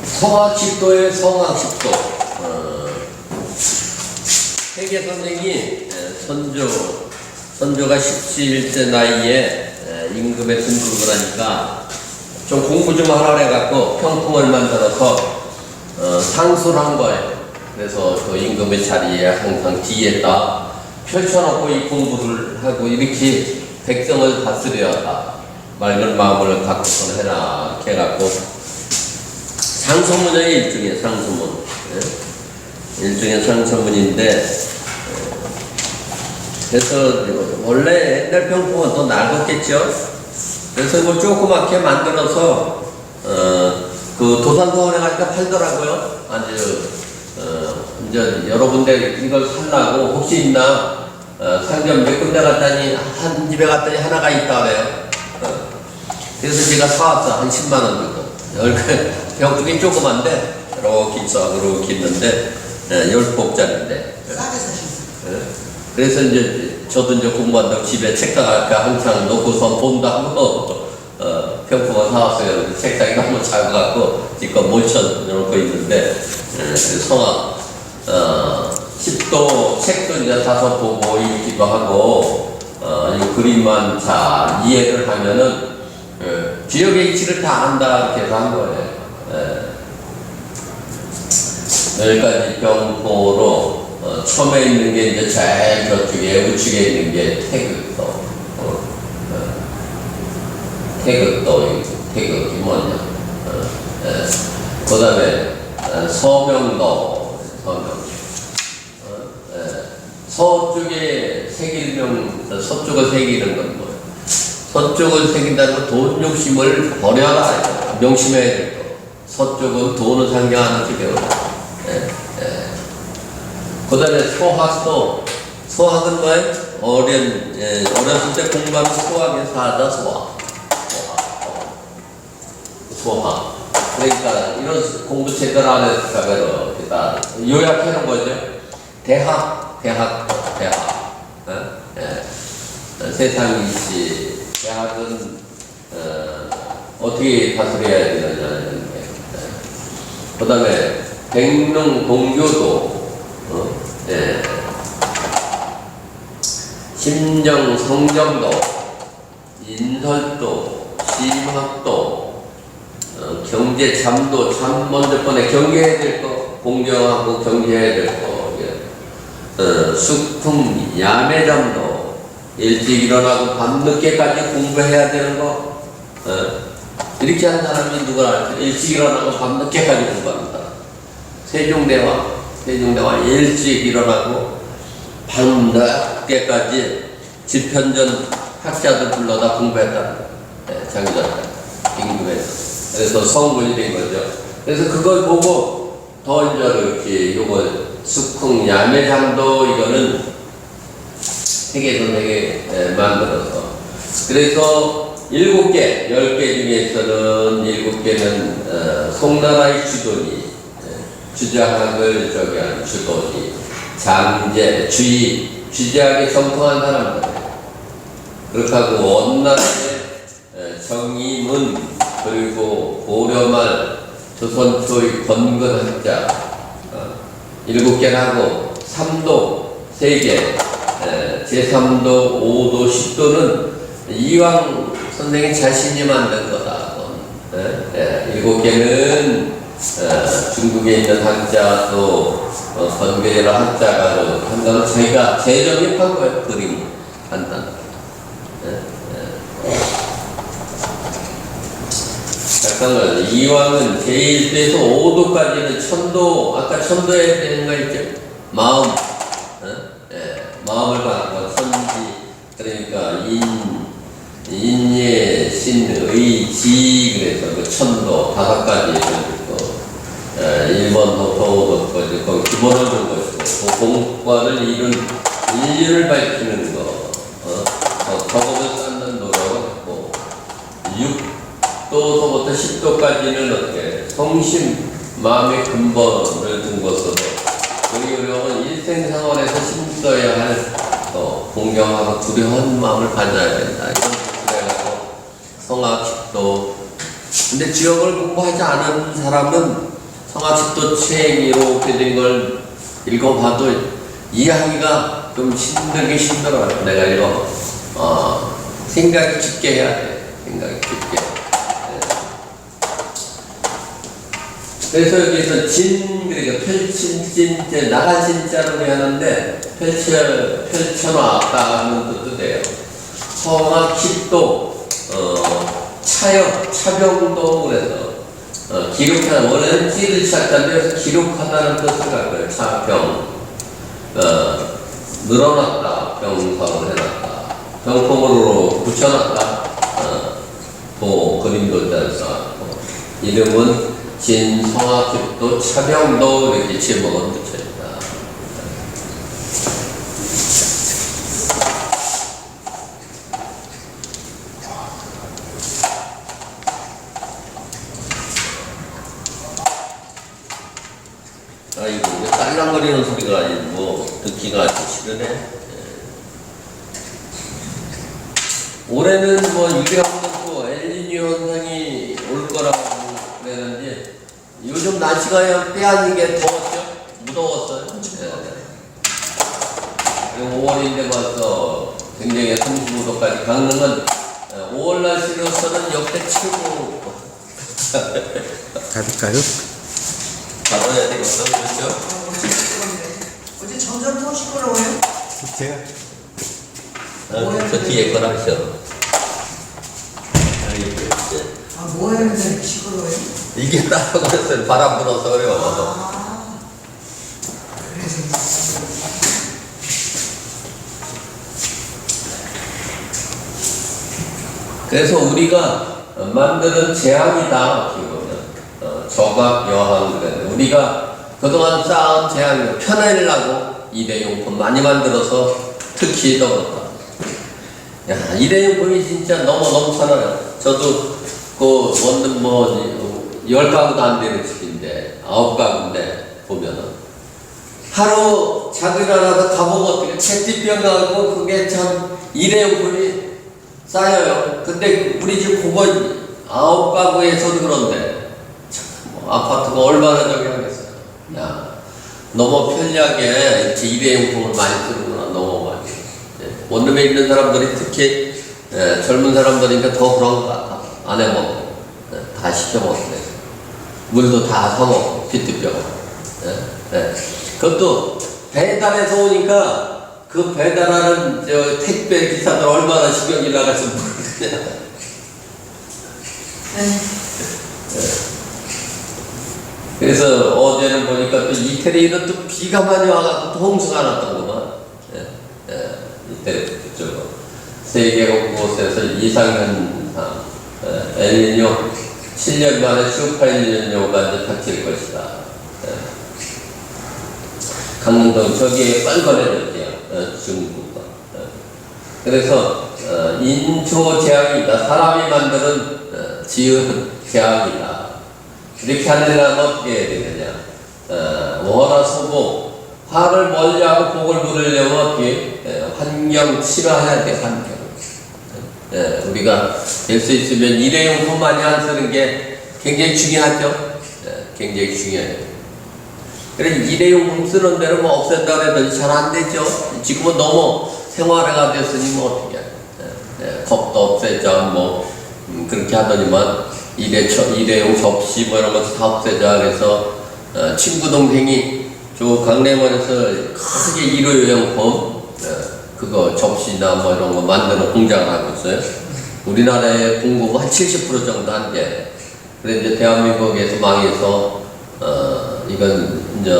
성악십도의 성악십도. 세계 선생이 선조가 17세 나이에 임금에 등극을 하니까 좀 공부 좀 하라 해갖고 평풍을 만들어서 상수를 한 거예요. 그래서 그 임금의 자리에 항상 뒤에다 펼쳐놓고 이 공부를 하고 이렇게 백성을 다스려야 한다. 맑은 마음을 갖고선 해라. 이렇게 해갖고 상소문이에요. 일종의 상소문. 일종의 상소문인데, 그래서 원래 옛날 평풍은 더 낡았겠죠. 그래서 이걸 조그맣게 만들어서 그 도산서원에 가니까 팔더라고요. 아주 이제 여러 군데 이걸 살라고 혹시 있나 상점 몇 군데 갔더니 한 집에 갔더니 하나가 있다 그래요. 그래서 제가 사왔어. 한 10만 원 주고. 병뚜기 조그만데 이렇게 있어. 이렇게 있는데 10복짜리인데. 싸게 사셨어요. 그래서 이제 저도 이제 공부한다고 집에 책상 앞에 한창 놓고서 본다고 평풍을 사왔어요. 책상이 너무 작아갖고 지껏 몰쳐놓고 있는데 성악 10도 책도 이제 다섯 보고 읽기도 하고 이 그림만 잘 이해를 하면은 지역의 이치를 다 안다 이렇게 해서 한 거예요. 여기까지 병포로 처음에 있는 게 이제 제일 저쪽에 우측에 있는 게 태극도. 태극이 뭐냐. 그 다음에 서명도. 서쪽에 서쪽을 새기는 건 뭐예요? 서쪽을 새긴다는 건 돈 욕심을 버려라. 명심해야 될 거. 서쪽은 돈을 상징하는 쪽이에요. 그 다음에 소학도. 소학은 뭐예요? 어렸을 때 공부하는 소학의 사자 소학. 그러니까 이런 공부 제대로 안 했다면 일단 요약하는 거죠. 대학. 세상이지. 대학은 어떻게 다스려야 되느냐는 게. 그 다음에 백릉 동교도, 심정 성정도, 인설도, 심학도, 경제 잠도 참 먼저 번에 경계해야 될 거, 공경하고 경계해야 될 거, 숙풍 야매잠도 일찍 일어나고 밤늦게까지 공부해야 되는 거. 이렇게 한 사람이 누가 알죠? 일찍 일어나고 밤늦게까지 공부합니다. 세종대왕 일찍 일어나고 밤늦게까지 집현전 학자들 불러다 공부했다. 장전 임금에서. 그래서 성군이 된 거죠. 그래서 그걸 보고 더 이제 이렇게 요거 숙풍 야매잠도 이거는 세계선생에 만들어서. 그래서 7개, 10개 중에서는 7개는 송나라의 주돈이, 주자학을 한 주돈이, 장제, 주제학에 정통한 사람들. 그렇게 하고 원나라의 정임은, 그리고 고려말 조선초의 건건학자 7개를 하고, 3도 3개, 제3도, 5도, 10도는 이왕 선생님 자신이 만든 거다. 7개는 중국에 있는 학자 또 건괴라 학자가 한다면 자기가 재정립한 거예요. 그림 한다. 잠깐만, 이왕은 제1도에서 5도까지는 천도, 아까 천도해야 되는 거 있죠? 마음, 마음을 갖고 선지, 그러니까 인예, 신의, 지, 그래서 그 천도 5가지 있고, 1번 도토, 거기 기본을 준 것이고, 그 공과를 이룬 인류를 밝히는 거, 저것을 쌓는 노력을 했고, 6도서부터 10도까지는 어떻게 성심, 마음의 근본을 둔 것으로, 우리 요령은 일생생활에서 심어야 할 공경하고 두려운 마음을 가져야 된다. 이런 그래가지고 성악식도. 근데 지역을 공부하지 않은 사람은 성악식도 책 이렇게 된 걸 읽어봐도 이해하기가 좀 힘들어요. 내가 생각이 깊게 해야 돼. 생각이 깊게. 그래서 여기서 그러니까 펼친, 나간 진자로 하는데, 펼쳐놨다 하는 뜻도 돼요. 성악식도, 차병도 그래서, 기록하는, 원래는 찌를 시작하는데, 기록하다는 뜻을 갖고요. 차병. 늘어났다. 병사로 해놨다. 병풍으로 붙여놨다. 그림도 짜서. 이름은 진성악식도 차병도 이렇게 제목을 붙여있다. 아이고, 이게 딸랑거리는 소리가 아니고 듣기가 아주 싫으네. 올해는 유리학도 엘니뇨 현상이 올 거라고 그랬는데 요즘 날씨가 빼앗는 게 더웠죠? 무더웠어요? 그리고 5월인데 벌써 굉장히 35도까지 강릉은 5월 날씨로서는 역대 최고. 가볼까요? 가봐야 되겠어, 그렇죠? 어제 점점 더 시끄러워요? 제가 저 뒤에 걸 하셔. 뭐 하는데 시끄러워요? 이게 따라가서 바람 불어서 어려워. 그래서 그래서 우리가 만드는 재앙이다. 어떻게 보면 저각 여항 그랬는데 우리가 그동안 쌓은 재앙을 펴내려고 일회용품 많이 만들어서 특히 더 그렇다. 야, 일회용품이 진짜 너무 넘쳐나요. 저도 그 원룸 10가구도 안 되는 집인데 9가구인데 보면은 하루 자고 일어나서 가보고 어떻게 채티병 나고 그게 참 일회용품이 쌓여요. 근데 우리 집 그거 9가구에서도 그런데 참 아파트가 얼마나 저기 하겠어요. 야, 너무 편리하게 이렇게 일회용품을 많이 쓰는구나. 너무 많이. 원룸에 있는 사람들이 특히 젊은 사람들이니까 더 그런 것 같아. 안 해먹고 다 시켜먹는데 물도 다 사먹고 피트병. 그것도 배달해서 오니까 그 배달하는 택배 기사들 얼마나 신경이 나갈지 모르겠냐. 그래서 어제는 보니까 또 이태리는 또 비가 많이 와가지고 또 홍수가 났던구만. 이태리 그쪽으로 세계 곳곳에서 이상현상 엘니뇨 7년 만에 슈퍼엘니뇨가 이제 닥칠 것이다. 강릉도 저기에 빨간해졌대요. 중국과. 그래서 인초 재앙이다. 사람이 만드는 지은 재앙이다. 이렇게 하려면 어떻게 해야 되느냐. 원화소복, 화를 멀리하고 복을 부르려면 어떻게 환경 치료해야 돼. 환경. 우리가 될 수 있으면 일회용품 많이 안 쓰는 게 굉장히 중요하죠. 굉장히 중요해요. 그래 일회용품 쓰는 데는 없앤다 해도 잘 안 되죠. 지금은 너무 생활화가 됐으니 어떻게 컵도 없애자 그렇게 하더니만 일회용 접시 이런 것도 다 없애자. 그래서 친구 동생이 저 강래원에서 크게 일회용품 그거 접시나 이런 거 만드는 공장을 하고 있어요. 우리나라의 공급은 한 70% 정도 한대. 그래 이제 대한민국에서 망해서 이건 이제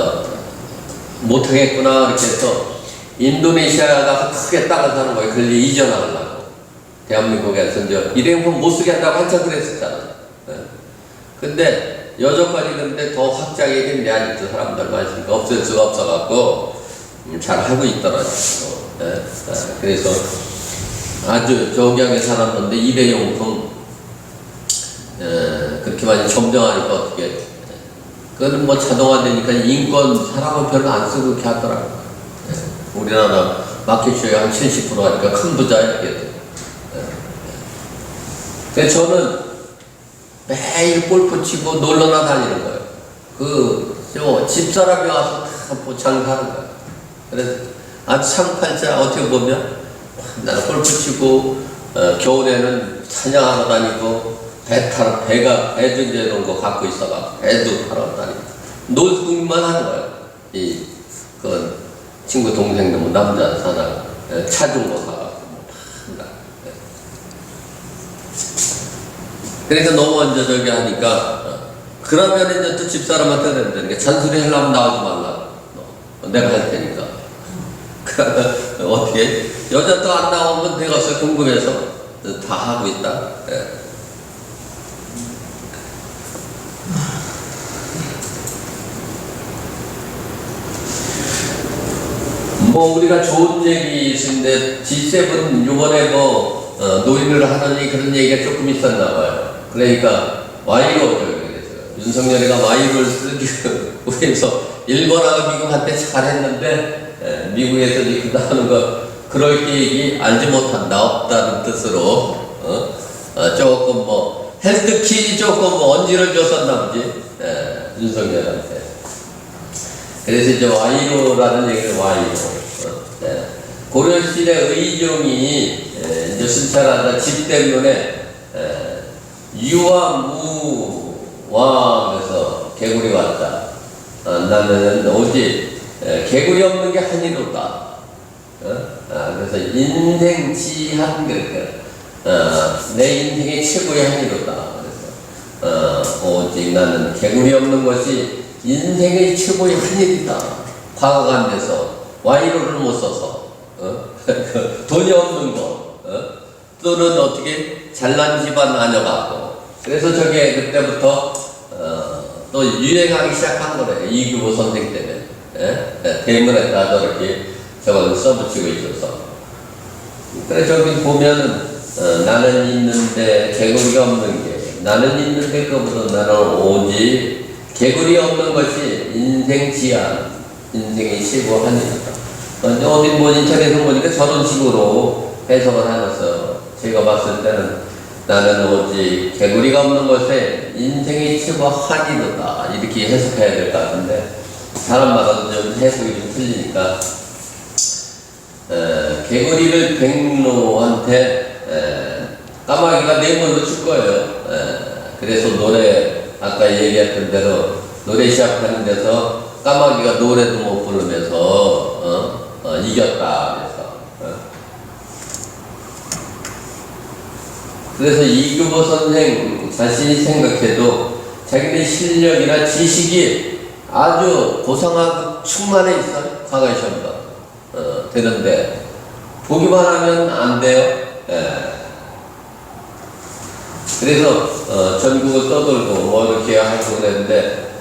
못하겠구나 이렇게 해서 인도네시아 가서 크게 땅을 사는 거예요. 그걸 이전하려고. 대한민국에서 이제 일회용품 못 쓰게 한다고 한참 그랬었잖아. 근데 여전까지 근데 더 확장해진 아직도 사람들 많으니까 없앨 수가 없어갖고 잘 하고 있더라고요. 그래서 아주 저기하게 살았는데 일회용품 그렇게 많이 점정하니까 어떻게 그거는 자동화되니까 인권 사람은 별로 안 쓰고 이렇게 하더라고요. 우리나라 마켓슈의 한 70% 하니까 큰 부자야, 이게. 그래서 저는 매일 골프 치고 놀러나 다니는 거예요. 집사람이 와서 다 장사하는 거예요. 그래서 아주 상팔자 어떻게 보면 나는 골프 치고 겨울에는 사냥하러 다니고 배가 이제 이런 거 갖고 있어가 배도 타러 다니고 놀기만 하는 거예요. 그 친구 동생도 뭐 남자 사나 차준 거 사갖고 뭐 판다. 그러니까 너무 먼저 저기 하니까 그러면 이제 또 집사람한테 그랬다니까 잔소리 하려면 나오지 말라. 내가 할 테니까. 어떻게 여자 또 안 나오면 내가 궁금해서 다 하고 있다. 뭐 우리가 좋은 얘기 있는데 G7 이번에 뭐 노인을 하더니 그런 얘기가 조금 있었나 봐요. 그러니까 와이로 윤석열이가 와이를 쓰기 위해서 일본하고 미국한테 잘했는데 미국에서 이렇게 하는 거 그럴 계획이 알지 못한다 없다는 뜻으로 조금 뭐 헬스키 조금 뭐 언지를 줬었나 보지 윤석열한테. 그래서 이제 와이로라는 얘기를 와이로. 고려시대 의종이 이제 순찰하다 집 때문에 유와 무와에서 개구리 왔다. 나는 오직 개구리 없는 게 한이로다. 그래서 인생지한 내 인생의 최고의 한이로다. 그래서 오직 나는 개구리 없는 것이 인생의 최고의 한일이다. 과거가 안 돼서 와이로를 못 써서 돈이 없는 거 또는 어떻게 잘난 집안 아녀가고 그래서 저게 그때부터 또 유행하기 시작한 거래요. 이규보 선생 때문에 대문에다 저렇게 저걸 써붙이고 있어서 그래 저기 보면 나는 있는데 개구리가 없는 게 나는 있는데 그보다 나는 오직 개구리 없는 것이 인생 지안 인생의 최고 한일이다. 어디 뭐 인터넷에 보니까 저런 식으로 해석을 하면서 제가 봤을 때는 나는 오직 개구리가 없는 것에 인생의 최고 한이다 이렇게 해석해야 될 것 같은데 사람마다 좀 해석이 좀 틀리니까 개구리를 백로한테 까마귀가 뇌물로 줄 거예요. 그래서 노래 아까 얘기했던 대로 노래 시작하는 데서 까마귀가 노래도 못 부르면서 이겼다 그래서 이규보 선생 자신이 생각해도 자기네 실력이나 지식이 아주 고상하고 충만해 있어요. 과거의 시험도 되는데 보기만 하면 안 돼요. 그래서 전국을 떠돌고 뭐 이렇게 하고 그랬는데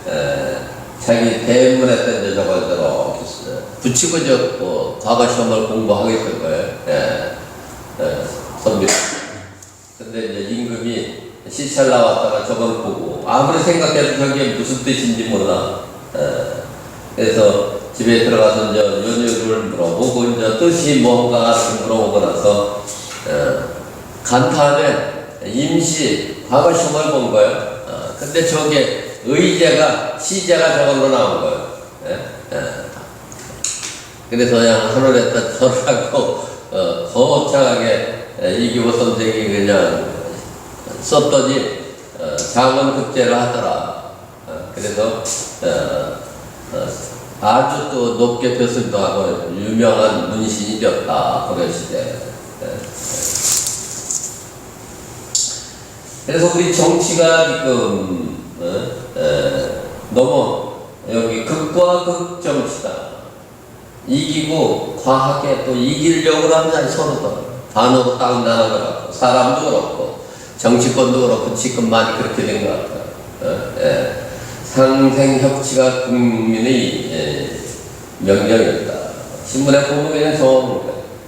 자기 대문에 던져 저걸 이렇게 붙이고 적고 과거 시험을 공부하겠을 거예요. 선비. 근데 이제 임금이 시찰 나왔다가 저걸 보고 아무리 생각해도 저게 무슨 뜻인지 몰라. 그래서 집에 들어가서 이제 연유를 물어보고 이제 뜻이 뭔가 물어보고 나서 간 다음에 임시 과거 시험을 본 거예요. 근데 저게 의제가 시제가 저걸로 나온 거예요. 그래서 그냥 하늘에다 절하고 거창하게 이규보 선생이 그냥 썼더니 장원급제를 하더라. 그래서 아주 또 높게 벼슬도 하고 유명한 문신이 되었다. 고려시대. 그래서 우리 정치가 지금 너무 여기 극과 극 정치다. 이기고 과하게 또 이기려고 하면 서로 단어도 딱 나눠 갖고 사람도 그렇고 정치권도 그렇고 지금 많이 그렇게 된 것 같아요. 상생협치가 국민의 명령이었다. 신문에 보면 그냥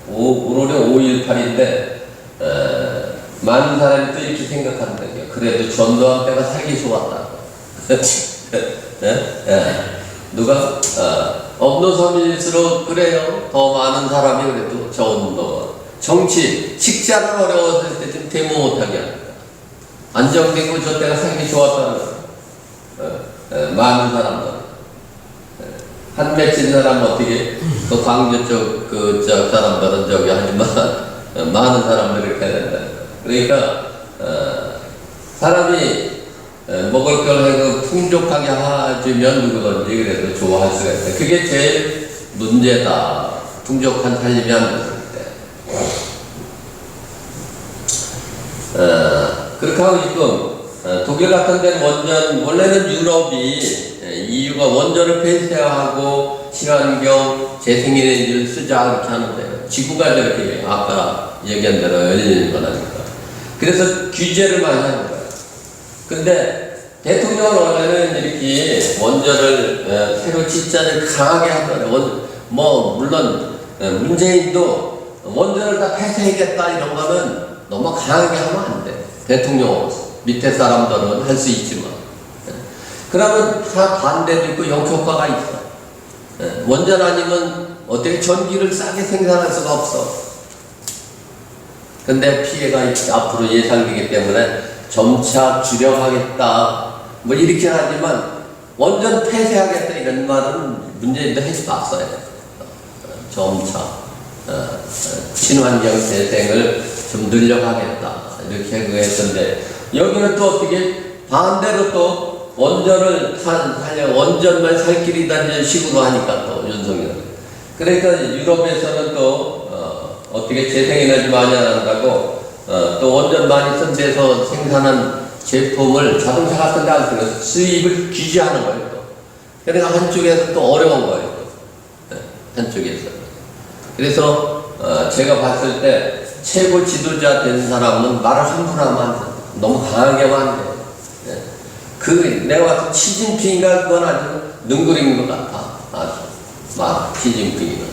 오늘이 5.18인데 많은 사람이 또 이렇게 생각한다. 그래도 전두환 때가 살기 좋았다. 누가 업노섬일수록 그래요. 더 많은 사람이 그래도 저 운동은 정치, 식사는 어려웠을 때 좀 대모 못하게 합니다. 안정되고 저 때가 살기 좋았다는 거예요. 많은 사람들. 한 맺힌 사람 어떻게, 그 광주 쪽, 저 사람들은 저기 하지만, 많은 사람들이 이렇게 된다. 그러니까, 사람이 먹을 걸 풍족하게 해주면 누구든지 그래도 좋아할 수가 있다. 그게 제일 문제다. 풍족한 살림이 안 됐을 때. 그렇게 하고 지금 독일 같은 데는 원래는 유럽이 EU가 원전을 폐쇄하고 친환경 재생에너지를 쓰자 그렇게 하는데 지구가 저렇게 아까 얘기한 대로 열리는 거라니까. 그래서 규제를 많이 하는 거예요. 근데 대통령은 원래는 이렇게 원전을 새로 짓자를 강하게 하더라고요. 물론 문재인도 원전을 다 폐쇄하겠다 이런 거는 너무 강하게 하면 안 돼. 대통령으로서. 밑에 사람들은 할 수 있지만. 그러면 다 반대도 있고 역효과가 있어. 원전 아니면 어떻게 전기를 싸게 생산할 수가 없어. 근데 피해가 앞으로 예상되기 때문에 점차 줄여가겠다. 뭐 이렇게 하지만 원전 폐쇄하겠다 이런 말은 문재인도 하지 마어요. 점차 친환경 재생을 좀 늘려가겠다. 이렇게 했는데 여기는 또 어떻게 반대로 또 원전을 원전만 살 길이다 이런 식으로 하니까 또 윤석열. 그러니까 유럽에서는 또 어떻게 재생에너지 많이 안 한다고 또 원전 많이 쓴 데서 생산한 제품을 자동차 같은 데 안 쓰는 수입을 규제하는 거예요. 또. 그러니까 한쪽에서 또 어려운 거예요. 한쪽에서. 그래서 제가 봤을 때 최고 지도자 된 사람은 말을 함부로 하면 안 돼. 너무 강하게만 안 돼. 내가 봤을 때 시진핑인가 그건 아주 능구린 것 같아. 아주. 시진핑이는.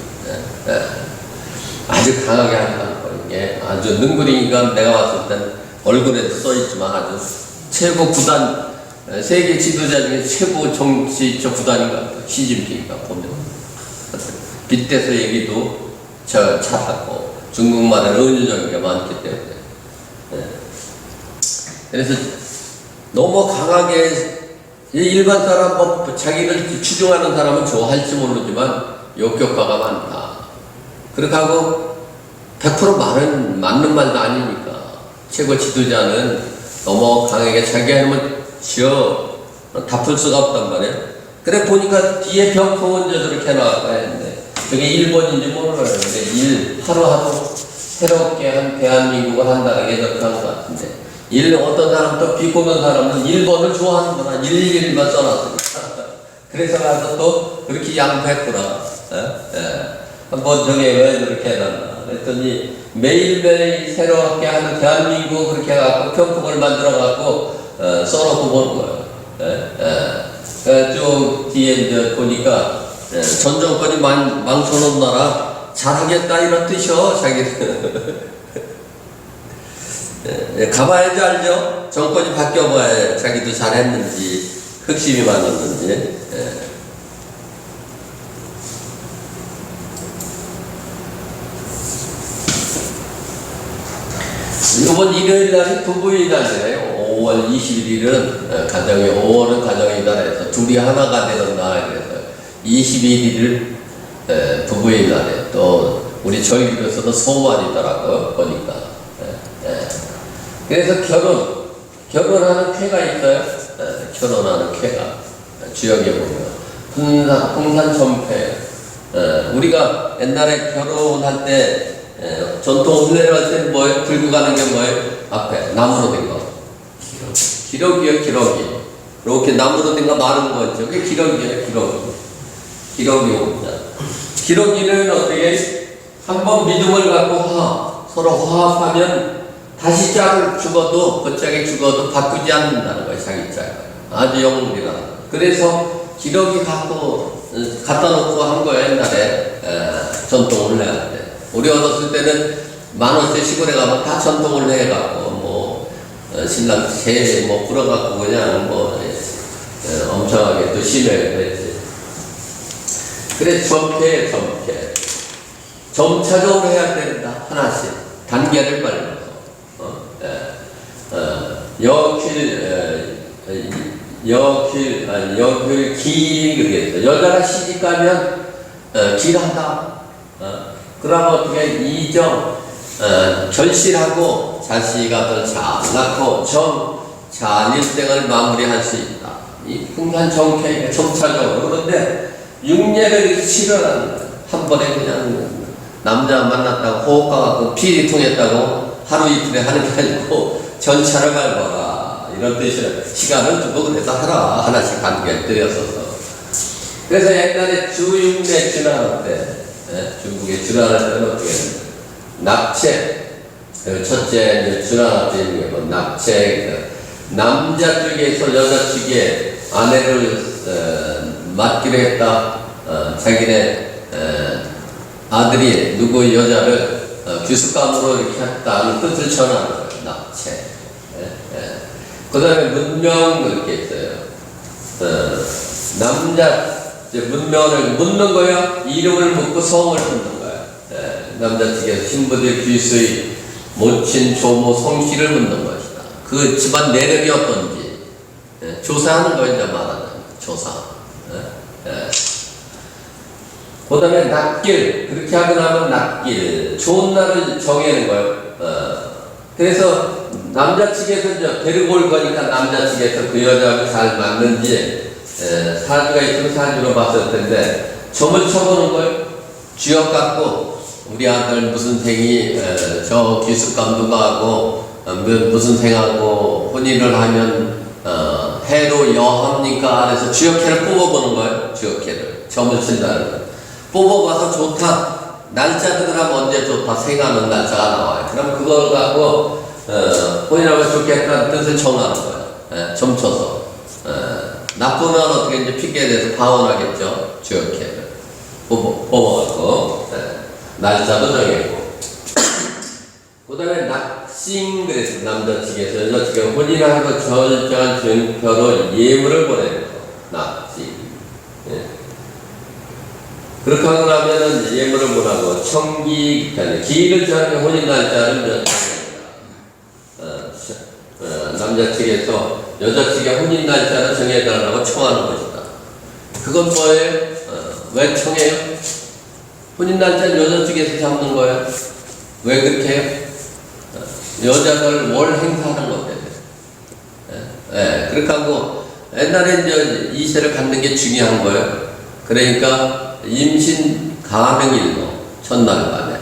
아주 강하게 한다는 거. 이게 아주 능구리니까 내가 봤을 땐 얼굴에도 써있지만 아주 최고 구단, 세계 지도자 중에 최고 정치적 구단인 것 같아. 시진핑이가 보면. 빗대서 얘기도 잘하고 중국말은 은유적인 게 많기 때문에. 그래서 너무 강하게 일반 사람 자기를 추종하는 사람은 좋아할지 모르지만 역효과가 많다. 그렇게 하고 100% 맞는 말도 아니니까 최고 지도자는 너무 강하게 자기 하면 다 풀 수가 없단 말이에요. 그래 보니까 뒤에 병풍은 저렇게 나와야 했는데 저게 일본인지 모르겠는데 하루하루 새롭게 한 대한민국을 한다는 게 저렇게 하는 것 같은데 어떤 사람 또 비꼬는 사람은 일본을 좋아하는구나. 일일만 써놨으니까. 그래서 가서 또 그렇게 양보했구나. 한번 저게 왜 저렇게 해놨나. 그랬더니 매일매일 새롭게 하는 대한민국 그렇게 해갖고 편풍을 만들어갖고 써놓고 보는 거예요. 쭉 뒤에 이제 보니까 전 정권이 망쳐놓은 나라 잘하겠다 이런 뜻이요. 자기들. 가봐야지 알죠? 정권이 바뀌어봐야 자기도 잘했는지 흑심이 많았는지. 이번 일요일 날이 부부의 날이에요. 5월 21일은 가정의 5월은 가정의 날에서 둘이 하나가 되는 날. 그래서 21일을 부부의 날에 또 우리 절기로서도 소원이더라고요. 보니까. 그래서 결혼하는 쾌가 있어요. 결혼하는 쾌가 주역에 보면 풍산천패. 우리가 옛날에 결혼할 때 전통 음례를 할 때 뭐예요? 들고 가는 게 뭐예요? 앞에 나무로 된 거. 기러기요, 기러기. 이렇게 나무로 된 거 마른 거 있죠. 그게 기러기예요, 기러기. 기러기입니다. 기러기는 어떻게 한번 믿음을 갖고 서로 화합하면 다시 짝을 죽어도 그 짝이 죽어도 바꾸지 않는다는 거예요. 자기 짝. 아주 영웅이라. 그래서 기러기 갖다 놓고 한 거예요. 옛날에 전통을 해야 돼. 우리 어렸을 때는 만원째 시골에 가면 다 전통을 해갖고 신랑 새 불어갖고 그냥 엄청나게 또 심해 그랬지. 그래, 점괘. 점차적으로 해야 된다. 하나씩. 단계를 밟아서. 여길 길, 그러겠어. 여자가 시집 가면, 길한다. 그러면 어떻게, 이정, 결실하고 자식아들 잘 낳고, 잘 일생을 마무리할 수 있다. 이 풍산 정케이가 점차적으로. 그런데, 육례를 이렇게 치료하는 거야. 한 번에 그냥, 남자 만났다고, 호흡과 같고, 필이 통했다고, 하루 이틀에 하는 게 아니고, 전차를 밟아라. 이런 뜻이라. 시간을 두고 그래서 하라. 하나씩 관계를 들였어서. 그래서 옛날에 주육례 지나갈 때, 중국에 지나갈 때는 어떻게 했는데, 납체. 첫째, 이제 지나갈 때 있는 게 납체. 남자 쪽에서 여자 쪽에 아내를 맡기로 했다. 자기네 아들이 누구 여자를 귀숙감으로 이렇게 했다는 뜻을 전하는 거예요. 납체. 그 다음에 문명 그렇게 있어요. 남자 문명을 묻는 거야. 이름을 묻고 성을 묻는 거야. 남자 측에서 신부들 귀수의 모친 조모 성씨를 묻는 것이다. 그 집안 내력이 어떤지 조사하는 거 이제 말하는 조사. 그 다음에 납길. 그렇게 하고 나면 납길. 좋은 날을 정해는 거예요. 그래서 남자 측에서 이제 데리고 올 거니까 남자 측에서 그 여자하고 잘 맞는지 사주가 있으면 사주로 봤을 텐데 점을 쳐보는 거예요. 주역 갖고 우리 아들 무슨 생이 저 귀숙감도 가고 무슨 생하고 혼인을 하면 해로 여합니까? 그래서 주역해를 뽑아보는 거예요. 주역해를 점을 친다는 거예요. 뽑아봐서 좋다. 날짜도 그럼 언제 좋다. 생하는 날짜가 나와요. 그럼 그걸 갖고 혼인하면 좋겠다는 뜻을 정하는 거예요. 점쳐서. 나쁘면 어떻게 이제 핑계에 대해서 방언하겠죠. 주역해를 뽑아갖고 날짜도 정했고. 그 다음에 낙싱 그랬어. 남자 측에서 여자 측에 혼인하고 절정한 증표로 예물을 보내는 거. 낙싱. 그렇게 하고 나면은 예물을 뭐라고 청기 기일을 정하는 혼인 날짜를 남자 측에서 여자 측에 혼인 날짜를 정해달라고 청하는 것이다. 그건 뭐예요? 왜 청해요? 혼인 날짜는 여자 측에서 잡는 거예요. 왜 그렇게 해요? 여자들 월 행사하는 것 때문에. 그렇게 하고 옛날에 이제 이세를 갖는 게 중요한 거예요. 그러니까 임신 가능일로 첫날 밤에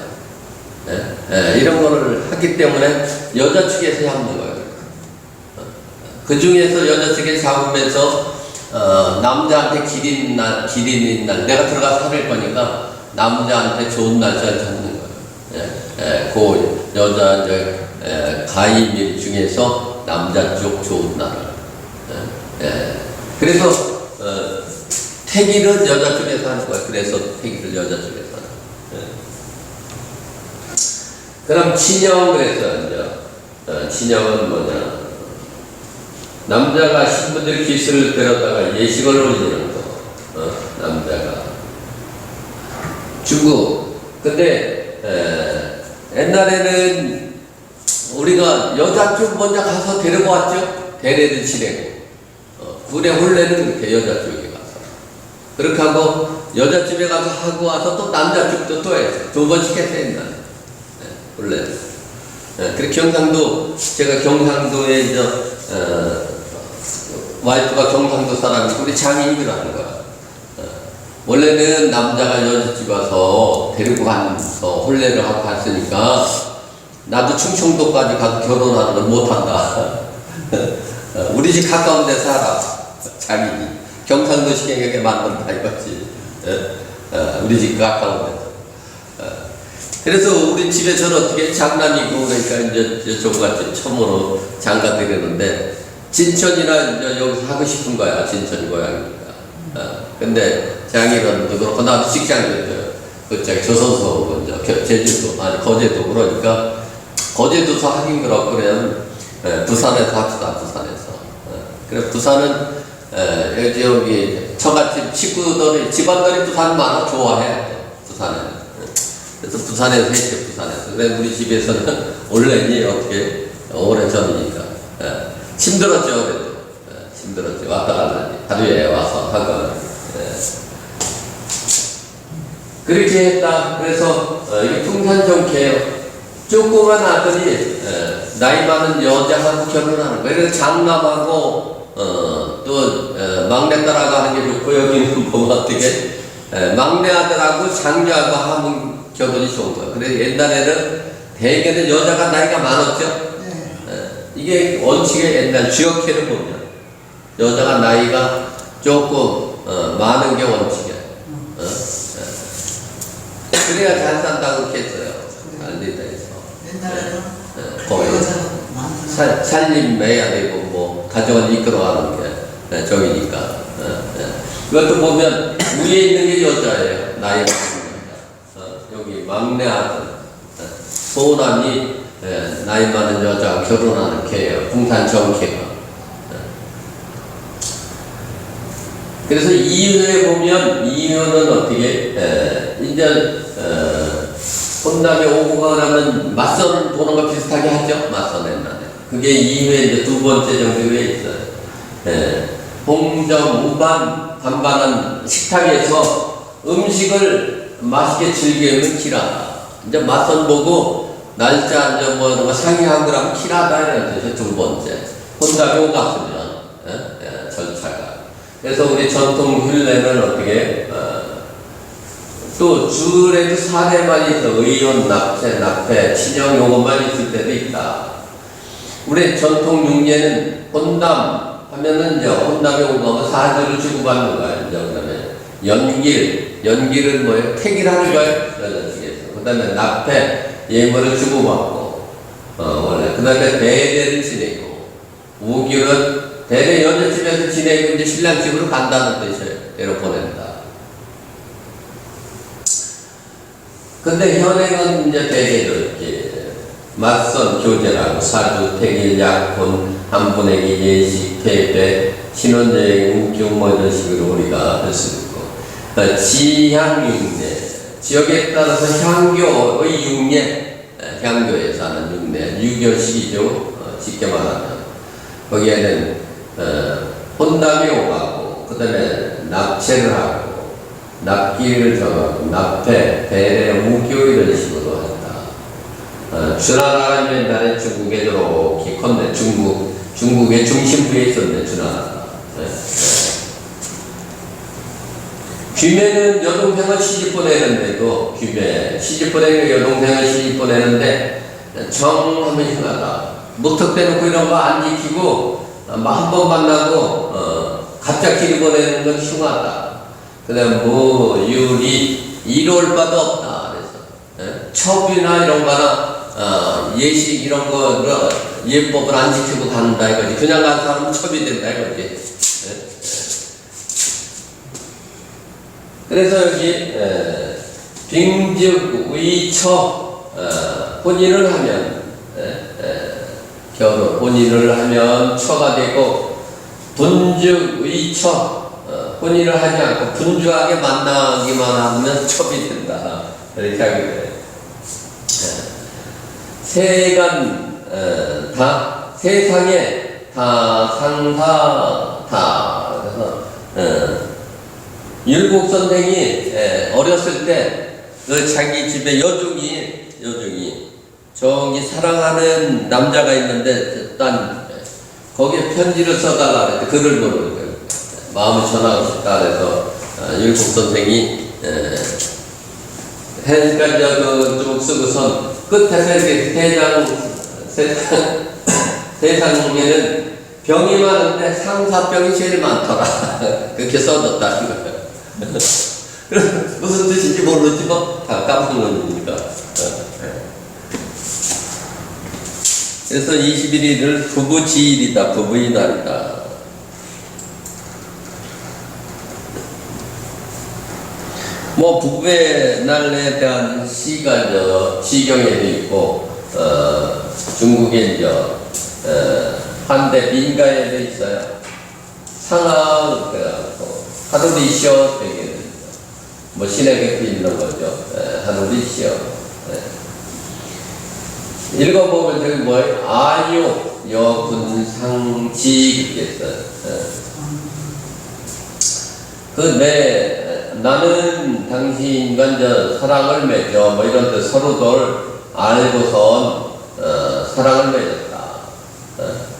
이런 거를 하기 때문에 여자 측에서 잡는 거예요. 그 중에서 여자 측에 잡으면서 남자한테 기린인 날 내가 들어가서 살릴 거니까 남자한테 좋은 날짜를 잡는 거예요. 그 여자 가임일 중에서 남자 쪽 좋은 날을. 그래서 태기를 여자 쪽에서 하는 거야. 그래서 태기를 여자 쪽에서 하는 거야. 그럼 친형 그래서 이제 친형은 뭐냐? 남자가 신부들 기술을 데려다가 예식을 올리는 거. 남자가 중국. 근데 옛날에는 우리가 여자 쪽 먼저 가서 데리고 왔죠. 대례를 지내고. 군의 혼례는 그렇게 여자 쪽에 가서. 그렇게 하고 여자 집에 가서 하고 와서 또 남자 쪽도 또 했어요. 두 번씩 했어요. 옛날에. 혼례. 그리고 경상도 제가 경상도에 이제 와이프가 경상도 사람이고 우리 장인이라고 하는 거야. 원래는 남자가 여자 집 와서 데리고 가면서 혼례를 하고 갔으니까 나도 충청도까지 가서 결혼하는 걸 못한다. 우리 집 가까운 데 살아. 장인이. 경상도 시경에 만든다 이거지. 우리 집 가까운 데서. 그래서 우리 집에서는 어떻게 장남이고 그러니까 이제 저같이 처음으로 장가 드리는데 진천이나 이제 여기서 하고 싶은 거야. 진천 고향이니까. 근데 장인어른도 그렇고 나도 직장인들 그쪽에 조선소 먼저 제주도 아니 거제도 그러니까 거제도서 하긴 그렇고 그냥 부산에서 합시다. 부산에서. 그래 부산은 여기 처갓집 식구들이 집안들이 부산 많아 좋아해. 부산에. 그래서 부산에서 했죠. 부산에서. 근데 우리 집에서는 원래니 어떻게 오래 전이니까 힘들었죠. 그래도 힘들었죠. 왔다 갔다 하루에 와서 하거나. 그렇게 했다. 그래서 이게 풍산정케예요. 조그만 아들이 나이 많은 여자하고 결혼하는 거예요. 그래서 장남하고 또 막내딸하고 하는 게 좋고, 여기는 보면 어떻게 막내 아들하고 장녀하고 하면 결혼이 좋은 거예요. 그래서 옛날에는 대개는 여자가 나이가 많았죠. 이게 원칙의 옛날 지역회를 보면 여자가 나이가 조금 많은 게 원칙이에요. 그래야 잘 산다고 그렇게 했어요. 알리다에서. 옛날에는 거의 살림해야 되고 뭐 가정을 이끌어가는 게 정이니까. 이것도 보면 위에 있는 게 여자예요. 나이 많은 여자. 여기 막내 아들 소남이 나이 많은 여자와 결혼하는 개예요. 풍산정개가. 그래서 이유에 보면 이유는 어떻게 이제 혼담에 오고 가면 맞선 보는 거 비슷하게 하죠. 맞선 옛날에. 그게 이후에 이제 두 번째 정도에 있어요. 홍점, 우반, 반반한 식탁에서 음식을 맛있게 즐기면 길하다. 이제 맞선 보고 날짜 이제 뭐 이런 거 상의하고 그러면 길하다 이런 뜻이 두 번째. 혼담에 오고 갔으면 절차가. 그래서 우리 전통 율례는 어떻게 또 주례도 사례만 있어. 의원, 납체, 친형 요것만 있을 때도 있다. 우리 전통 융례는 혼담 하면은 이제 혼담에 오고 사주를 주고받는 거예요. 이제 그다음에 연길은 뭐예요? 택일하는 거예요. 그 다음에 납체, 예물을 주고받고 원래 그 다음에 대대를 지내고, 우길은 대대 여자집에서 지내고 이제 신랑집으로 간다는 뜻이에요. 대로 보낸다. 근데 현행은 이제 대개도 이렇게 맞선 교제라고 사주, 택일, 약혼, 한분에게 예식, 퇴배, 신혼여행, 우경 뭐 이런 식으로 우리가 할 수 있고, 지향육례, 지역에 따라서 향교의 육례, 향교에서 하는 육례, 유교식이죠. 쉽게 말하면 거기에는 혼담이 오가고, 그 다음에 납체를 하고, 납기를 정하고, 납패, 배례, 우교 이런 식으로 한다. 주나라는 옛날에 중국에 이렇게 컸네. 중국의 중심부에 있었네, 주나라가. 귀매는 여동생을 시집 보내는데도, 귀매, 시집 보내는 여동생을 시집 보내는데, 정하면 흉하다. 무턱대놓고 이런 거 안 지키고, 한 번 만나고, 갑자기 보내는 건 흉하다. 그 다음 뭐 유리 이로울 바도 없다. 그래서 첩이나 이런 거나 예식 이런 거 예법을 안 지키고 간다 이거지. 그냥 간 사람은 첩이 된다 이거지. 그래서 여기 빙즉 위처 혼인을 하면 혼인을 하면 처가 되고, 분즉 위처 혼인을 하지 않고 분주하게 만나기만 하면 첩이 된다. 이렇게 하게 돼요. 세간 세상에 상사 그래서 율곡 선생이 어렸을 때 그 자기 집에 여중이 저기 사랑하는 남자가 있는데 난 거기에 편지를 써달라 그랬대. 글을 보는 거예요. 마음을 전하고 싶다 그래서 율곡 선생이 해까지 쭉 쓰고선 끝에서 이렇게 세상에는 병이 많은데 상사병이 제일 많더라. 그렇게 써뒀다는 거예요. 무슨 뜻인지 모르지 뭐 다 까먹는니까. 그래서 21일을 부부지일이다, 부부의 날이다. 뭐 부부의 날에 대한 시가 시경에도 있고, 중국에 한대 민가에도 있어요. 상하 그래갖고 하루리시어 되게 뭐 신의 객도 있는 거죠. 하루리시어. 읽어보면 저기 뭐예요? 아요 여군상지 그렇게 써요. 나는 당신과 저 사랑을 맺어 뭐 이런 뜻 서로들 알고선 사랑을 맺었다.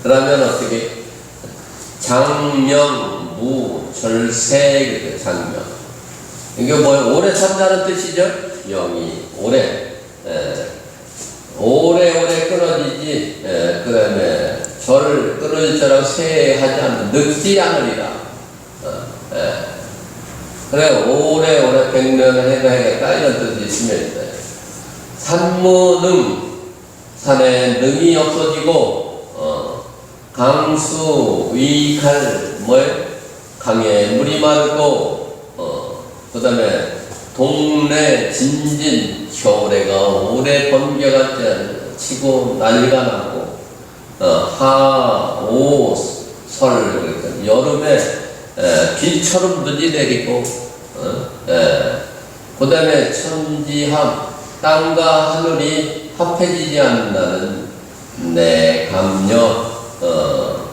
그러면 어떻게 장명 무절세 이렇게 장명 이게 뭐예요? 오래 산다는 뜻이죠. 영이 오래 오래오래 끊어지지 그 다음에 절 끊을 저랑 쇠하지 않는 늙지 않으리라. 그래 오래오래 백년을 해야겠다 이런 뜻이 있으면 산무능 산에 능이 없어지고 강수 위갈 뭐에 강에 물이 마르고 그 다음에 동네 진진 겨울에가 오래 번개가 치고 난리가 나고 하오설 여름에 비처럼 눈이 내리고 그 다음에 천지합 땅과 하늘이 합해지지 않는다는 내 감녀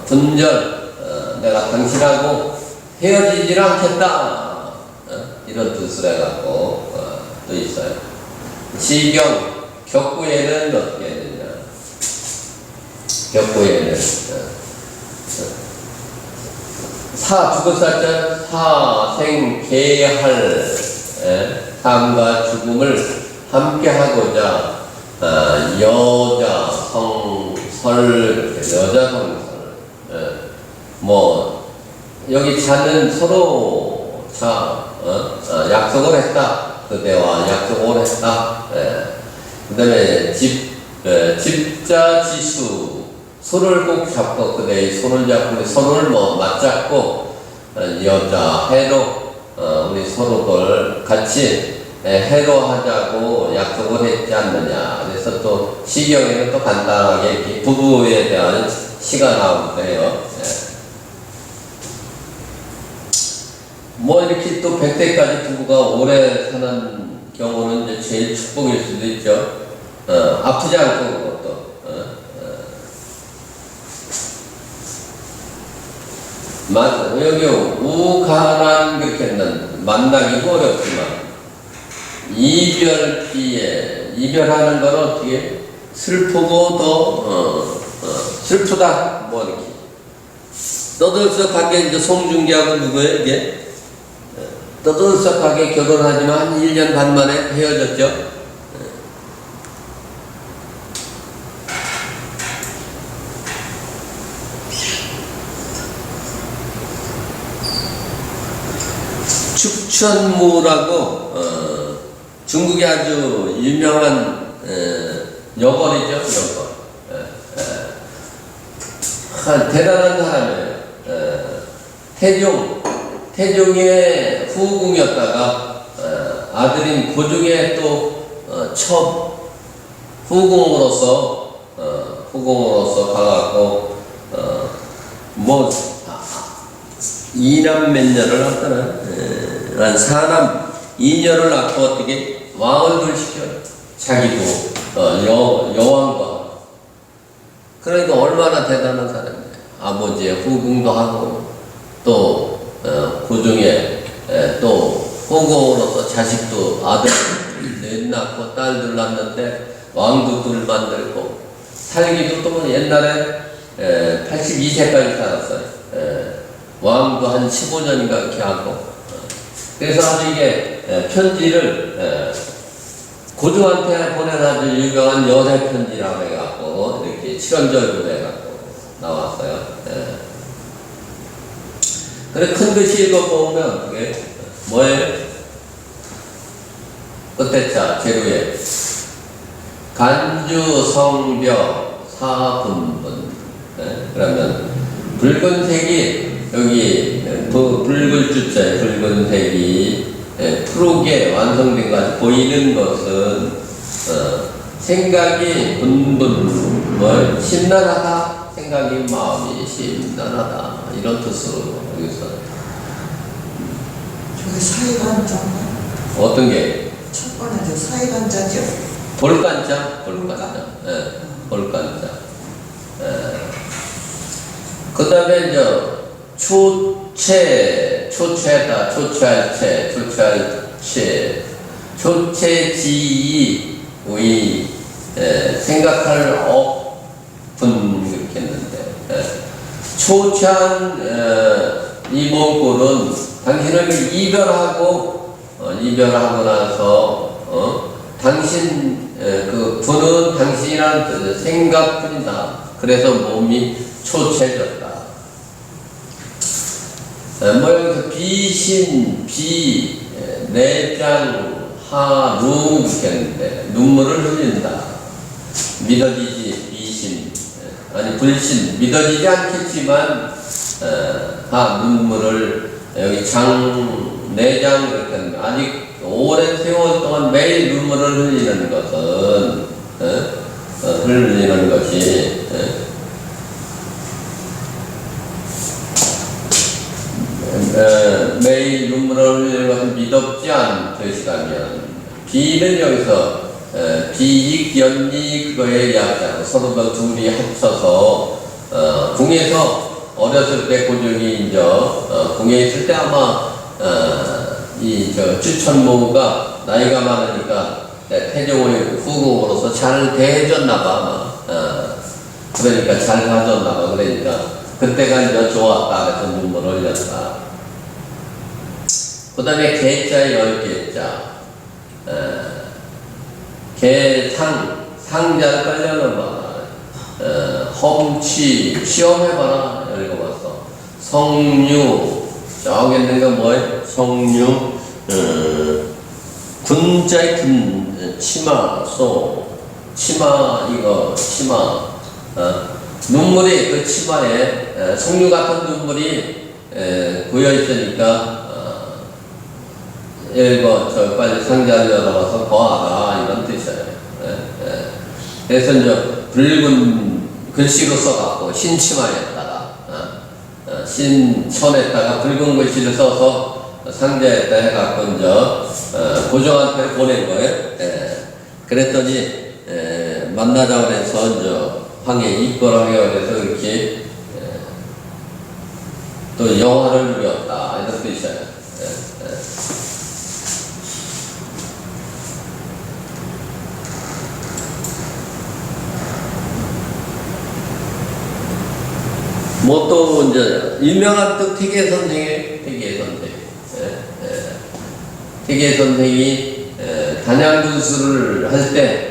분절 내가 당신하고 헤어지질 않겠다 이런 뜻을 해갖고 또 있어요. 시경 격구에는 어떻게 해야 되냐. 격구에는 죽을 살자 사생계할 삶과 죽음을 함께 하고자 여자 성설 여자 성설 뭐 여기 자는 서로 약속을 했다. 그대와 약속을 했다. 그 다음에 집자지수 손을 꼭 잡고 그대의 손을 잡고 손을 뭐 맞잡고 여자 해로 우리 서로들 같이 해로하자고 약속을 했지 않느냐. 그래서 또 시경에는 또 간단하게 이렇게 부부에 대한 시가 나오는데요. 뭐 이렇게 또 100대까지 부부가 오래 사는 경우는 이제 제일 축복일 수도 있죠. 아프지 않고 그것도. 여기 우간한 그렇게 했는 만나기도 어렵지만 이별기에 이별하는 건 어떻게 슬프고 더 슬프다 뭐 이렇게 떠들썩하게 이제 송중기하고 누구예요 이게 떠들썩하게 결혼하지만 한 1년 반 만에 헤어졌죠. 축천무라고 중국의 아주 유명한 여걸이죠. 여걸. 대단한 사람이에요. 태종의 후궁이었다가 아들인 고종의 또 후궁으로서 가갖고 뭐 이남 몇 년을 낳았더라. 한 사남 2년을 낳고 어떻게 왕을 불시켜 자기도 여왕과 그러니까 얼마나 대단한 사람이에요. 아버지의 후궁도 하고 또 고종의 또 후궁으로서 자식도 아들 넷 낳고 딸들 낳는데 왕도 둘 만들고 살기도 또 옛날에 82세까지 살았어요. 왕도 한 15년인가 이렇게 하고 그래서 아주 이게 편지를 고종한테 보낸 아주 유명한 여세 편지라고 해갖고 이렇게 칠원절부로 해갖고 나왔어요. 그래 큰 글씨 읽어보면 그게 뭐예요? 끝에자 제루에 간주 성벽 사분분 그러면 붉은색이 여기 붉을 주자에 붉은색이 푸르게 완성된 것이 보이는 것은 생각이 분분 뭐 심란하다 생각이 마음이 심란하다 이런 뜻으로 여기서 저게 사이간자인가? 어떤 게 첫 번에 저 사이간자죠? 볼간자, 예, 볼간자. 그 다음에 이제 초체다, 초체할 채, 초체지이 우리 생각할 업분 이렇게 했는데 초체한 이 몽골은 당신을 이별하고 나서 당신 그 분은 당신이라는 생각뿐이다. 그래서 몸이 초췌해졌다. 뭐 여기서 비신, 내장, 루 이렇게 했는데 눈물을 흘린다. 믿어지지 비신 아니 불신 믿어지지 않겠지만 눈물을 여기 내장 이렇게 했는데 아직 오랜 세월 동안 매일 눈물을 흘리는 것은 흘리는 것이 매일 눈물을 흘리는 것은 미덥지 않듯이라면 비는 여기서 비익 연리 그거에 약자로 서로 둘이 합쳐서 궁에서 어렸을 때 고종이 이제 궁에 있을 때 아마 쭈천모가 나이가 많으니까 태종의 후궁으로서 잘 대해줬나봐 아마 그러니까 잘 봐줬나봐 그러니까 그때가 이제 좋았다 그래서 눈물을 흘렸다. 그 다음에 개자에 10개자 상자를 깔려놓아봐 험취 시험해봐라 읽어봤어. 성류 저기 있는 거 뭐예요? 성류 군자의 군 치마 눈물이 그 치마에 석류 같은 눈물이 고여 있으니까 읽어 빨리 상자를 열어봐서 거하라 이런 뜻이에요. 그래서 이제 붉은 글씨로 써갖고 신치마에다가 신천에다가 붉은 글씨를 써서 상자에다 해갖고 이제 고종한테 보낸 거예요. 그랬더니 만나자고 해서 이제 황해 입거라고 해서 이렇게 또 영화를 누렸다 이런 뜻이에요. 뭐 또 이제 유명한 또 태계 선생이 단양군수를 할 때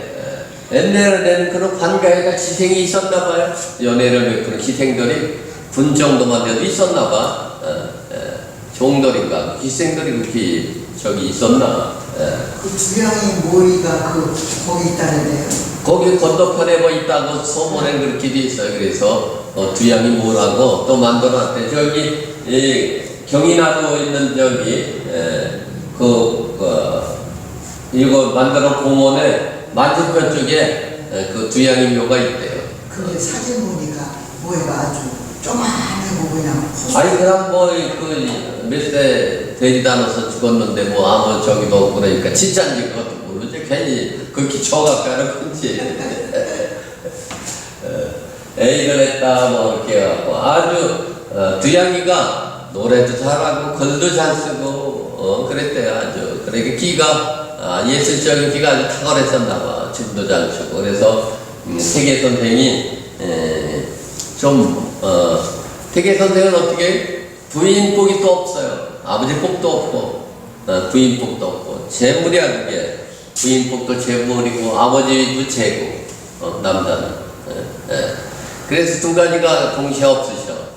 옛날에는 그런 관가에가 기생이 있었나 봐요. 연애를 그런 기생들이 군 정도만 돼도 있었나 봐. 종들인가 기생들이 그렇게 저기 있었나. 그 주양이 모이가 거기 있다는데요. 거기 건너편에 뭐 있다고 소문에 그렇게 돼 있어요. 그래서 두양이 뭐라고 또 만들어놨대. 저기 경인하고 있는 저기 이거 만들어 공원에 만주편 쪽에 그 두양이 묘가 있대요. 근데 사진 보니까 모이가 아주 쪼만하고 그냥 아니 그냥 뭐 그 몇 세 되지도 않아서 죽었는데 뭐 아무 저기도 없고 그러니까 진짜인지 그것도 모르지. 괜히 그렇게 쳐갖고 하는 건지 애를 했다 뭐 이렇게 해갖고 아주 두양이가 노래도 잘하고 글도 잘 쓰고 그랬대요. 아주 그러니까 기가 예술적인 기가 아주 탁월했었나 봐. 춤도 잘 추고 그래서 태계 선생이 태계 선생은 어떻게 부인 복이 또 없어요. 아버지 복도 없고 부인 복도 없고 재물이야 그게. 부인 복도 재물이고 아버지도 재고 남자는 그래서 두 가지가 동시에 없으셔.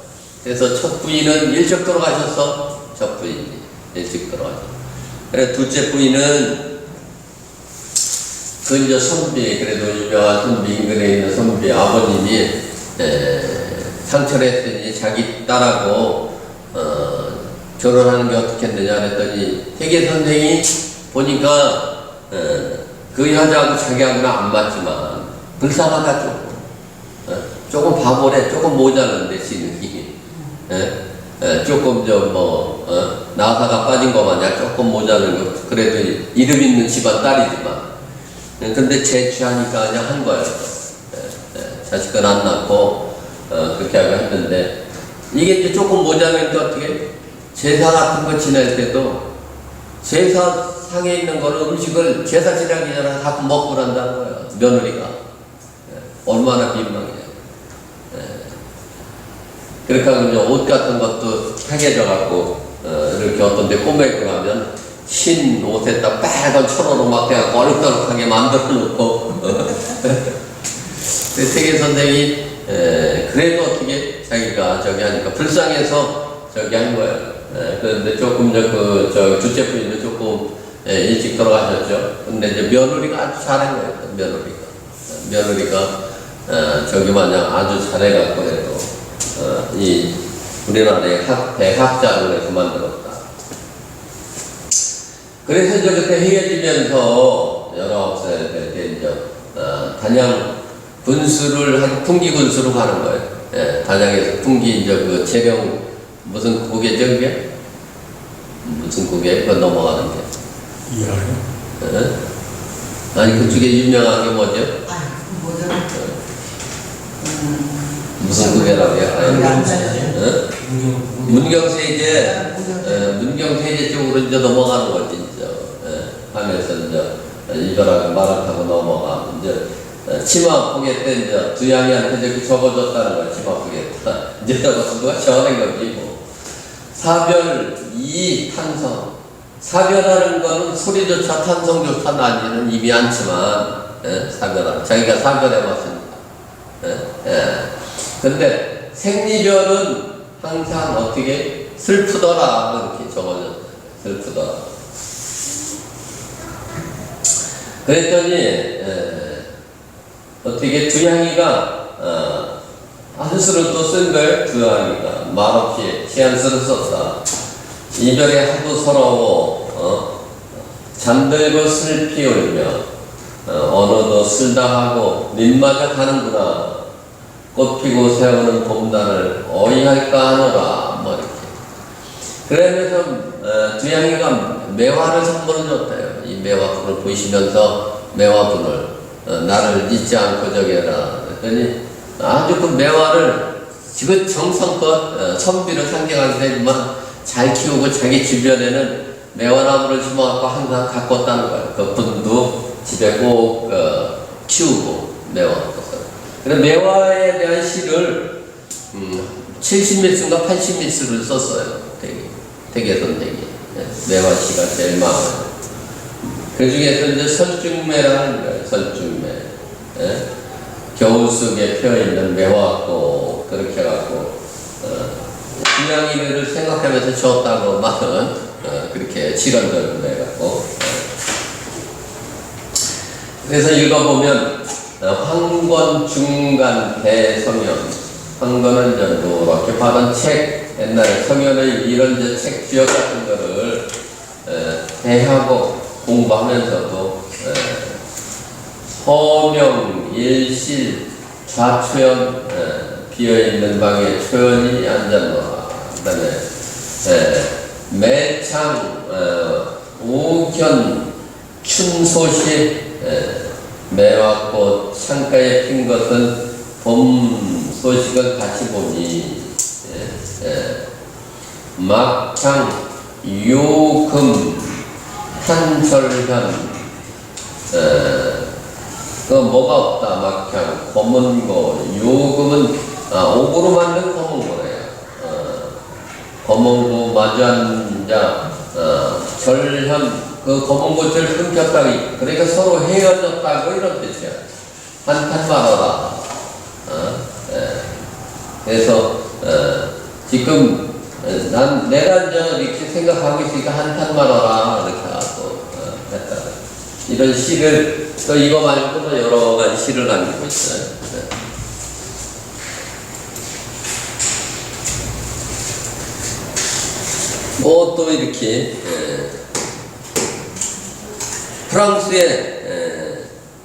그래서 첫 부인은 일찍 돌아가셨어. 첫 부인이 일찍 돌아가셨어. 그래 둘째 부인은 그 이제 선비 그래도 유명한 선비 인근에 있는 선비 아버님이 상처를 했더니 자기 딸하고 결혼하는 게 어떻겠느냐 그랬더니 태계 선생이 보니까 그 여자하고 자기하고는 안 맞지만 불쌍하다 조금 바보래 조금 모자란데 지능이 조금 나사가 빠진 거 마냥 조금 모자른 거, 그래도 이름 있는 집안 딸이지만, 근데 재취하니까 그냥 한 거예요. 자식은 안 낳고, 그렇게 하고 했는데, 이게 이제 조금 모자란 게 어떻게, 제사 같은 거 지낼 때도, 제사상에 있는 거는 음식을 제사 지내기 전에 가끔 먹고 그런다는 거예요. 며느리가. 얼마나 민망해요. 그렇게 하면 옷 같은 것도 하게져갖고, 이렇게 어떤 데 꼬매고 나면, 흰 옷에다 빨간 천으로 막 그냥 얼룩덜룩하게 만들어 놓고, 태계 선생이, 그래도 어떻게 자기가 저기 하니까 불쌍해서 저기 한 거예요. 그런데 조금 둘째 부인은 조금 일찍 돌아가셨죠. 근데 이제 며느리가 아주 잘한 거예요. 며느리가 저기 마냥 아주 잘해갖고 해도 이 우리나라의 대학자를 해서 만들었다. 그래서 이제 그때 헤어지면서 19살 때 이제 단양 군수를 한 풍기 군수로 가는 거예요. 단양에서 풍기 이제 그 재령 무슨 국이죠 그게? 무슨 국이에요? 그거 넘어가는 게. 이해하요? 아니 그쪽에 유명한 게 뭐죠? 뭐죠? 무슨 국이라고 해요? 문경세제, 문경세제 쪽으로 이제 넘어가는 거지 이제. 하면서 이제 이거랑 말을 타고 넘어가 이제. 치마 포개 때 이제 두양이한테 이렇게 적어줬다는 거야. 치마 포개 이제 누가 적어낸 거지 뭐. 사별 이 탄성. 사별하는 거는 소리조차 탄성조차 나지는 입이 않지만 사별하는 자기가 사별해봤으니까. 근데 생리별은 항상 어떻게 슬프더라 이렇게 적어줬어요. 슬프더라. 그랬더니 어떻게 두양이가 한수를 또 쓴 거예요. 두양이가 말없이 시한수를 썼다. 이별에 하도 서러워 잠들고 슬피 울며 어느덧 슬다하고 님마저 가는구나. 꽃피고 새우는 봄날을 어이할까 하노라 뭐 이렇게. 그러면서 두양이가 매화를 선물을 줬대요. 이 매화분을 보시면서 매화분을 나를 잊지 않고 저기 해라. 그랬더니 아주 그 매화를 지금 정성껏 선비를 상징하게 되지만 잘 키우고 자기 주변에는 매화나무를 심어갖고 항상 가꿨다는 거예요. 그 분도 집에 꼭 키우고 매화. 그래서 매화에 대한 시를 70밀수인가 80밀수를 썼어요. 되게 선생이. 매화시가 제일 많아요. 그 중에서 이제 설중매라는 거예요. 설중매. 겨울 속에 펴있는 매화꽃 그렇게 해갖고 주양이를 생각하면서 지었다고 말은 그렇게 실현적으로 해갖고. 그래서 읽어보면 황권 중간 대성현. 황권은 이제 노랗게 받은 책, 옛날에 성현의 이런 이제 책 지역 같은 거를 대하고 공부하면서도 서명, 일실, 좌초연 비어있는 방에 초연히 앉았노라. 그 다음에 매창, 우견, 춘소시, 매화꽃 창가에 핀 것은 봄 소식을 같이 보니 막창, 요금, 한철현 그 뭐가 없다. 막창, 검은 거, 요금은 옥으로 만든 검은 거래요. 검은 거 마주 앉아 절현 그 검은 꽃을 끊겼다. 그러니까 서로 헤어졌다고 이런 뜻이야. 한탄 말아라. 그래서 지금 내가 이제 이렇게 생각하고 있으니까 한탄 말아라 이렇게 하고 했다. 이런 시를 또 이거 말고도 여러 가지 시를 남기고 있어요. 뭐 또 이렇게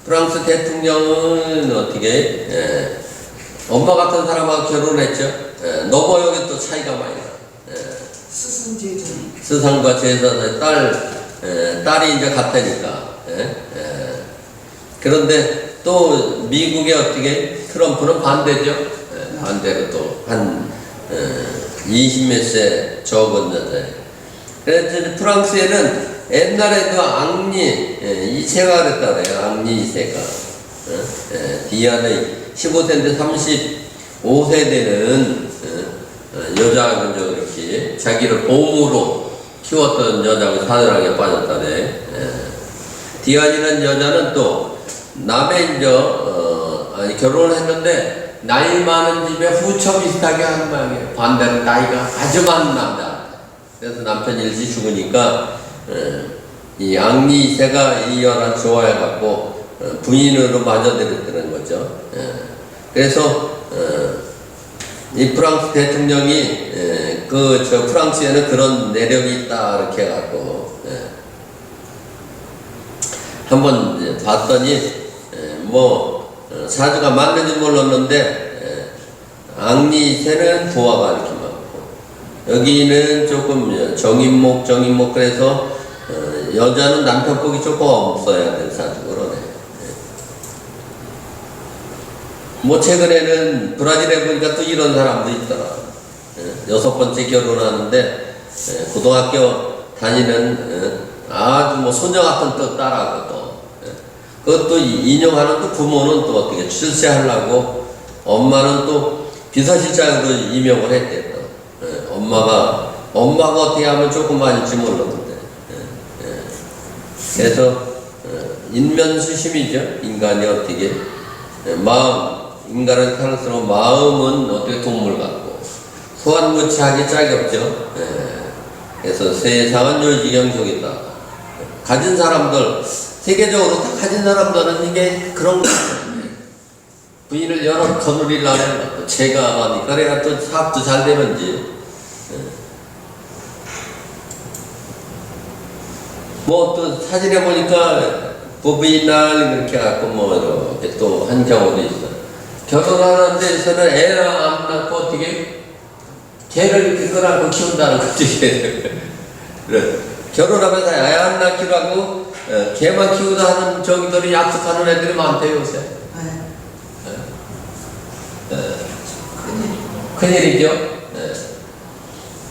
프랑스 대통령은 어떻게 엄마 같은 사람하고 결혼했죠. 노보역이 또 차이가 많이 나. 스승제자. 스상과 제사의 딸이 이제 같으니까. 그런데 또 미국에 어떻게 트럼프는 반대죠. 반대로 또 한 20몇 세 적은 여자예요. 그래서 프랑스에는 옛날에도 앙리 2세가 그랬다 그래요. 앙리 2세가. 디아는 15세인데 35세 되는 여자가 이렇게 자기를 보물로 키웠던 여자가 사절하게 빠졌다네. 디안이라는 여자는 또 남의 결혼을 했는데 나이 많은 집에 후처 비슷하게 하는 모양이에요. 반대로 나이가 아주 많은 남자. 그래서 남편이 일찍 죽으니까 이 앙리 2세가 이 여자를 좋아해갖고 부인으로 맞아들였다는 거죠. 그래서 이 프랑스 대통령이 프랑스에는 그런 내력이 있다 이렇게 해갖고 한번 봤더니 사주가 맞는지 몰랐는데 앙리 2세는 부하가 이렇게 많고 여기는 조금 정인목 그래서 여자는 남편 복이 조금 없어야 될 사주 그러네. 최근에는 브라질에 보니까 또 이런 사람도 있더라. 6번째 결혼하는데 고등학교 다니는 아주 소녀 같은 또 딸하고 또 그것도 인용하는 또 부모는 또 어떻게 출세하려고 엄마는 또 비서실장으로 임명을 했대 또. 엄마가 어떻게 하면 조금 많이지 몰랐는데. 그래서 인면수심이죠. 인간이 어떻게 인간은 살수록 마음은 어떻게 동물 같고 소환무치하기 짝이 없죠. 그래서 세상은 요지경종이다. 가진 사람들 세계적으로 다 가진 사람들은 이게 그런 거 부인을 여러 거느리려면 제가 하니까 그래야 또 사업도 잘 되는지 또 사진에 보니까 부부인날 이렇게 갖고 이렇게 또 한 경우도 있어. 결혼하는 데서는 애를 안 낳고 어떻게 개를 이렇게 끌어안고 키운다는 거지. 그래. 결혼하면서 애 안 낳기로 하고 개만 키우다 하는 저기들이 약속하는 애들이 많대요 요새. 큰일이죠.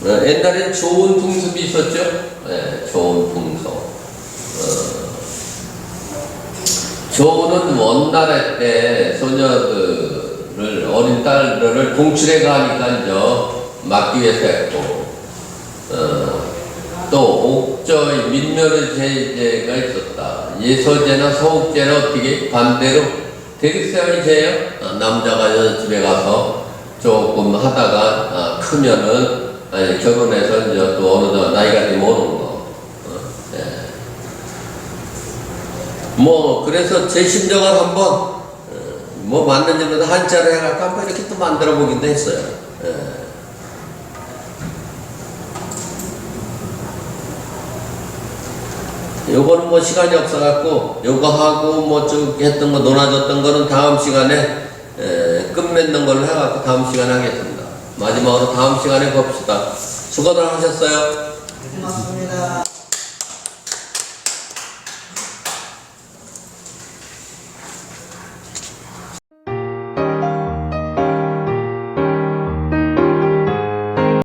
옛날엔 좋은 풍습이 있었죠. 좋은 풍속. 조는 원나라 때 소녀들을 어린 딸들을 공출해 가니까 이제 막기 위해서 했고 또 옥저의 민멸의 제가 있었다. 예서제나 소옥제는 어떻게 반대로 대립세의 제요. 남자가 여자 집에 가서 조금 하다가 크면은 결혼해서 이제 또 어느 정도 나이가 되면 오는 거. 그래서 제 심정을 한번 맞는지보다 한자로 해갖고 한번 이렇게 또 만들어 보기도 했어요. 요거는 시간이 없어갖고 요거 하고 쭉 했던 거 논아줬던 거는 다음 시간에 끝맺는 걸로 해갖고 다음 시간에 하겠습니다. 마지막으로 다음 시간에 봅시다. 수고들 하셨어요. 고맙습니다.